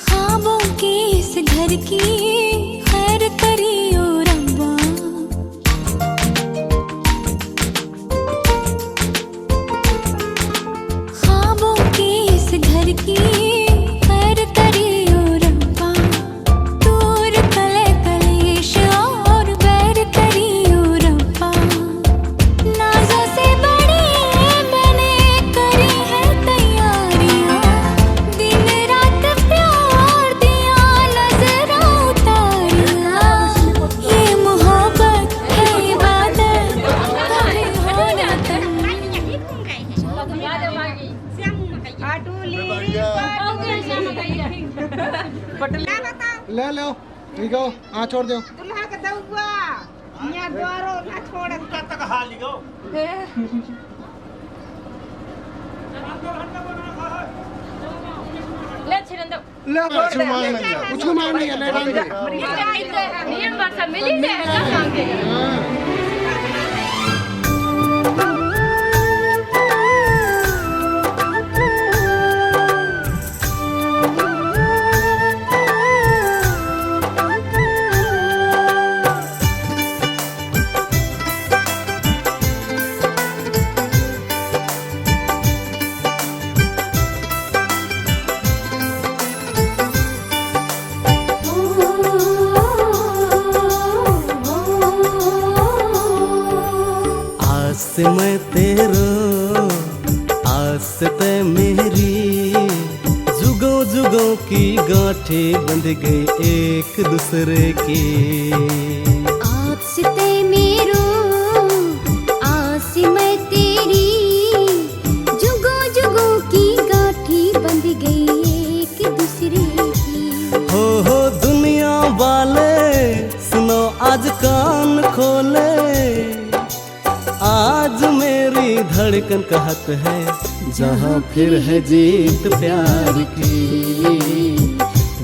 ख्वाबों के इस घर की खैर करियो रब्बा, ख्वाबों के इस घर की खैर करियो रब्बा, दूर कले कलेश और बैर करियो रब्बा, नाज़ों से बड़ी मैंने करी है तैयारियां, दिन रात प्यार दिया नजरा उतारिया, ये मोहब्बत है इबादत कभी हो ना तन। ले लो ठीक हो, हाँ छोड़ दो। कुछ मांग नहीं है, ले डाल दे। आस मैं तेरो आस ते मेरी, जुगों जुगों की गांठें बंध गई एक दूसरे की, आस ते मेरो आस मैं तेरी, जुगों जुगों की गांठी बंध गई एक दूसरे की। हो दुनिया वाले सुनो आज कान खोले, आज मेरी धड़कन कहत है जहाँ फिर है जीत प्यार की,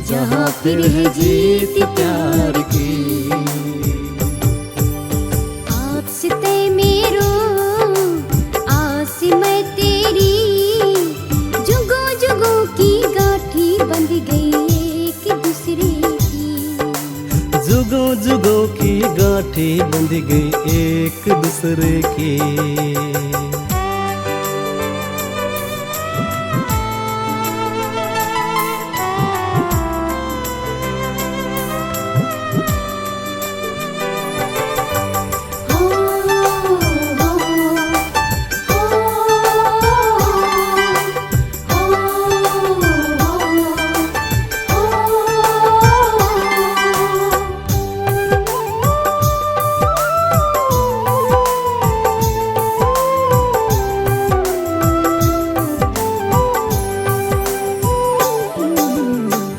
जहाँ फिर है जीत प्यार की। आपसे तय मेरो आस मैं तेरी, जुगों जुगों की गांठी बंध गई एक दूसरे की। जुगों जुगों की गांठी बंध गई एक दूसरे की।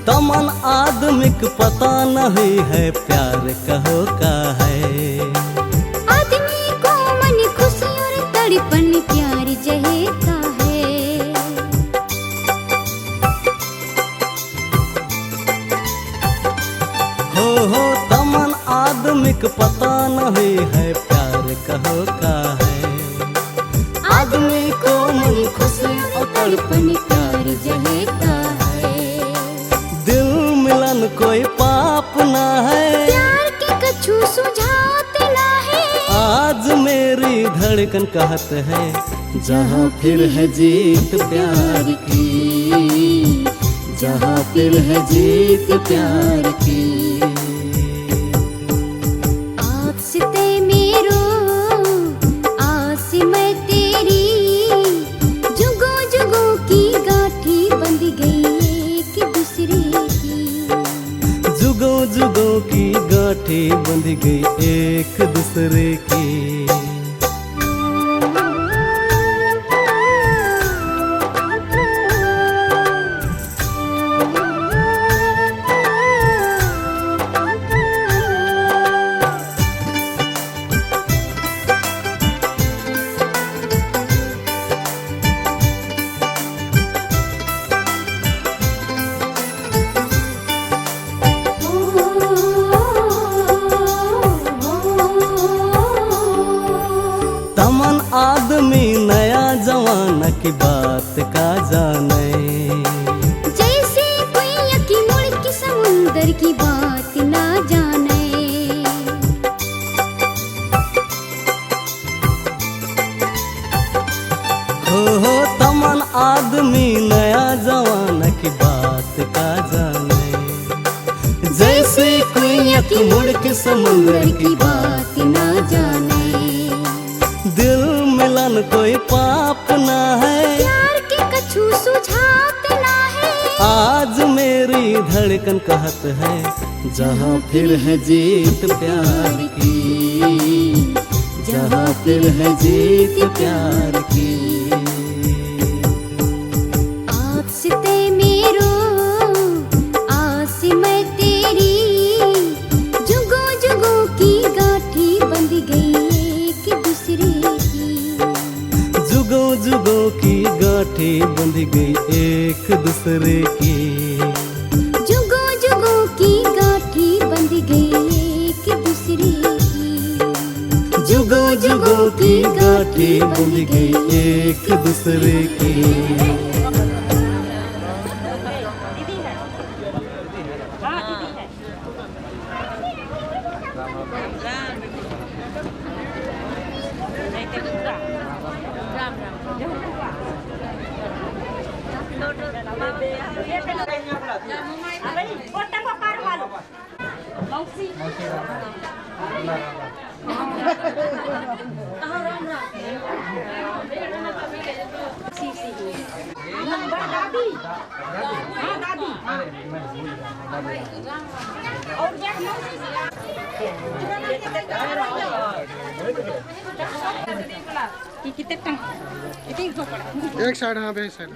तमन आदमिक पता नहीं है प्यार कहो का है। आदमी को मन खुशी और तड़पन प्यार जहता है। हो तमन आदमिक पता नहीं है प्यार कहो का है। आदमी को मन खुशी और तड़पन प्यार जहता है। दिल मिलन कोई पाप ना है, प्यार के कछु सुझाते ना है। आज मेरी धड़कन कहत है जहाँ फिर है जीत प्यार की, जहाँ फिर है जीत प्यार की। आपसे तय मेरो आस मैं तेरी, जुगों जुगों की गांठी बंध गई एक दूसरे की। जुगों जुगों की गांठी बंध गई एक दूसरे की। तमन आदमी नया जमाना की बात का जाने। जैसे कोई यकी मुड़ की समुंदर की बात ना जाने। हो तमन आदमी नया जमाना की बात का जाने। जैसे कोई एक मुड़ के समुंदर की बात ना जाने। दिल मिलन कोई पाप ना है, प्यार के कछु सुझाते ना है। आज मेरी धड़कन कहत है जहाँ फिर है जीत प्यार की, जहाँ फिर है जीत प्यार की। आपसे तय मेरो आस मैं तेरी, जुगों जुगों की गांठी बंध गई एक दूसरे की। जुगों जुगों की गांठी बंध गई एक दूसरे की। जुगों जुगों की गांठी बंध गई एक दूसरे की। जुगों जुगों की गांठी बंध गई एक दूसरे की। एक साइड हाँ बे साइड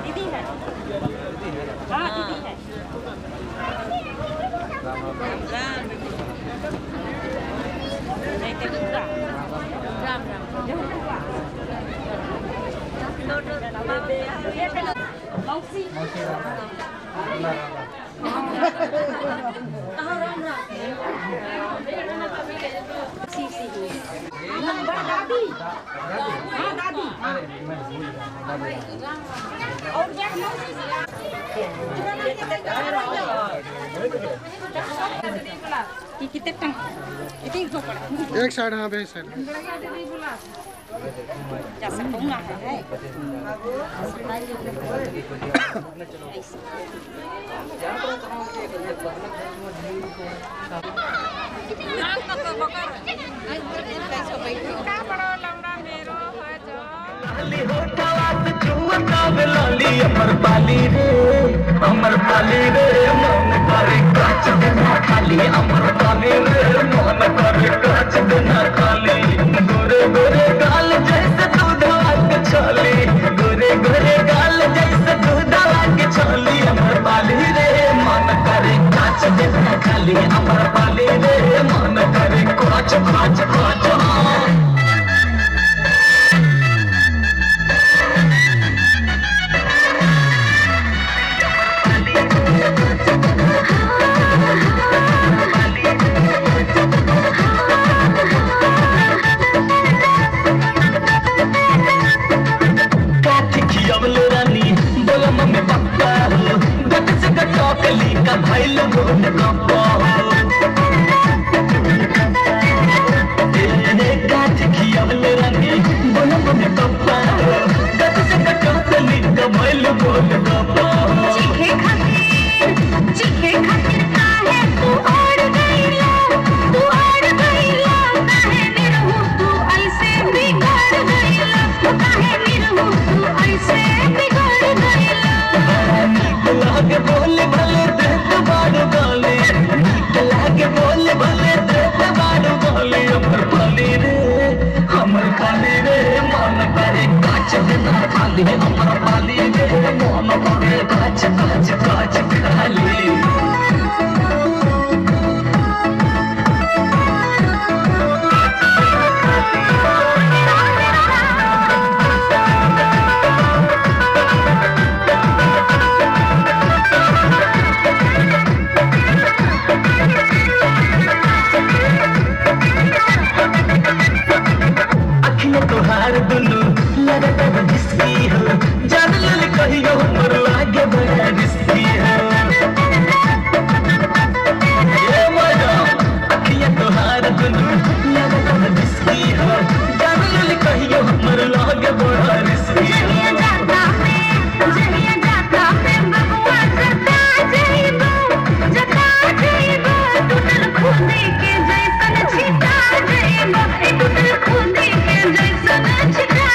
दीदी है हाँ दीदी है राम मौसी दादी हाँ दादी और कितने एक साइड हाँ बे साइड जैसा कहूँगा है अमर पाली रे मन करे काच देना खाली अमर पाली रे मन करे काच देना खाली गोरे गोरे गाल जैसे दूधवा के छाली गोरे गोरे गाल जैसे दूधवा के छाली अमर पाली रे मन करे काच देना खाली अमर पाली रे मन करे काच काच काच का भाई लोगों ने काट किया रानी बोलो बोले कप्पा गट से कटोली का भाई लोगों ने चीखे खातिर काहे तू और गईला काहे निरहु तू ऐसे बिगड़ गईला काहे निरहु तू ऐसे बिगड़ गईला लागे बोले भले देख बाड़ गाले लागे बोले भले देख बाड़ गाले अमर पाली रे मन करे काच देना खाली अमर पाली रे मन करे काच काच काच खाली तुहार दुनू लगातार जिसकी हो जान ले कहियो मोर लागे बड़ा रिस्की हो ये मैडम अखियां तुहार दुनू लगातार जिसकी हो जान ले कहियो मोर लागे बड़ा रिस्की हो जहिया जाता में बबुआ जता जइबो टूटल खुदी के जैसन छिटा जइबो टूटल खुदी के जैसन छिटा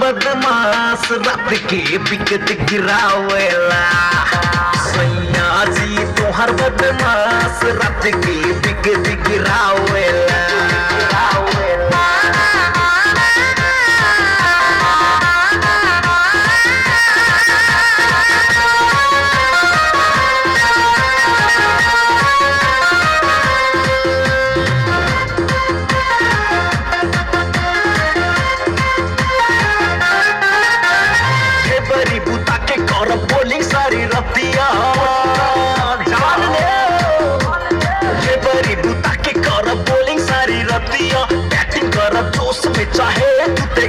बदमाश रात के विकेट गिरावेला सैया जी तोहर बदमाश रात के विकेट गिरावेला बोलिंग सारी रतिया जान ले बरी बुता के कर बोलिंग सारी रतिया बैटिंग कर जोश में चाहे तू ते